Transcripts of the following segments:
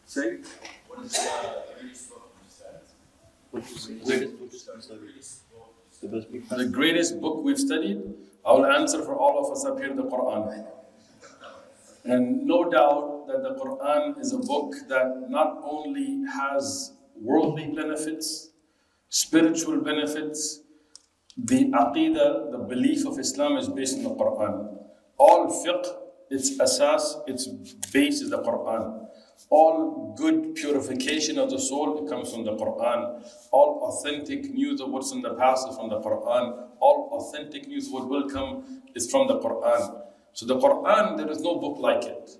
Say? What is the greatest book you studied? The greatest book we've studied? I will answer for all of us up here, the Qur'an. And no doubt that the Qur'an is a book that not only has worldly benefits, spiritual benefits, the aqidah, the belief of Islam is based on the Qur'an. All fiqh, its asas, its base is the Qur'an. All good purification of the soul, it comes from the Qur'an. All authentic news of what's in the past is from the Qur'an. All authentic news of what will come is from the Qur'an. So the Qur'an, there is no book like it.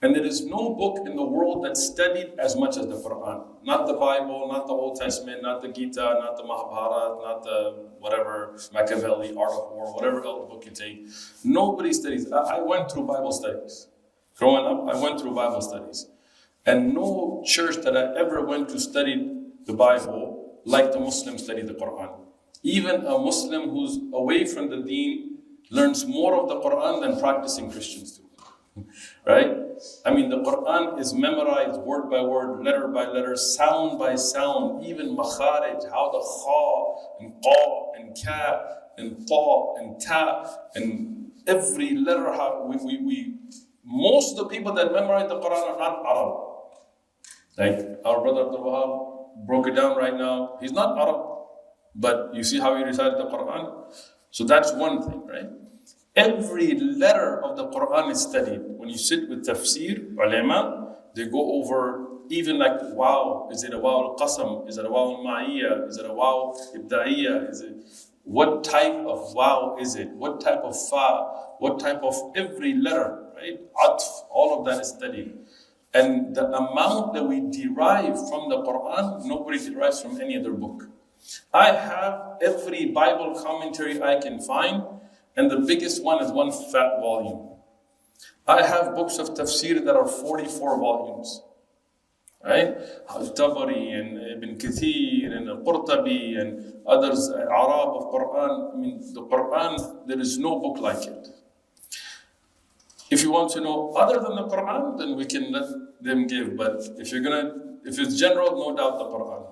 And there is no book in the world that's studied as much as the Qur'an. Not the Bible, not the Old Testament, not the Gita, not the Mahabharata, not the whatever, Machiavelli, Art of War, whatever else book you take. Nobody studies. I went through Bible studies. Growing up, I went through Bible studies. And no church that I ever went to study the Bible like the Muslim study the Qur'an. Even a Muslim who's away from the deen learns more of the Qur'an than practicing Christians do. Right? I mean, the Qur'an is memorized word by word, letter by letter, sound by sound, even makharij, how the kha and qa and ka and ta and ta and every letter, how most of the people that memorize the Qur'an are not Arab. Like our brother Abdul Wahab broke it down right now. He's not Arab, but you see how he recited the Qur'an? So that's one thing, right? Every letter of the Qur'an is studied. When you sit with tafsir, ulama, they go over even like wow, is it a wow al-qasam? Is it a wow al-ma'iyya? Is it a wow ibda'iyya? Is it, what type of wow is it? What type of fa? What type of every letter, right? Atf, all of that is studied. And the amount that we derive from the Qur'an, nobody derives from any other book. I have every Bible commentary I can find, and the biggest one is one fat volume. I have books of tafsir that are 44 volumes. Right? Al-Tabari and Ibn Kathir and Al-Qurtabi and others, Arab of Qur'an. I mean, the Qur'an, there is no book like it. If you want to know other than the Qur'an, then we can let them give. But if it's general, no doubt the Qur'an.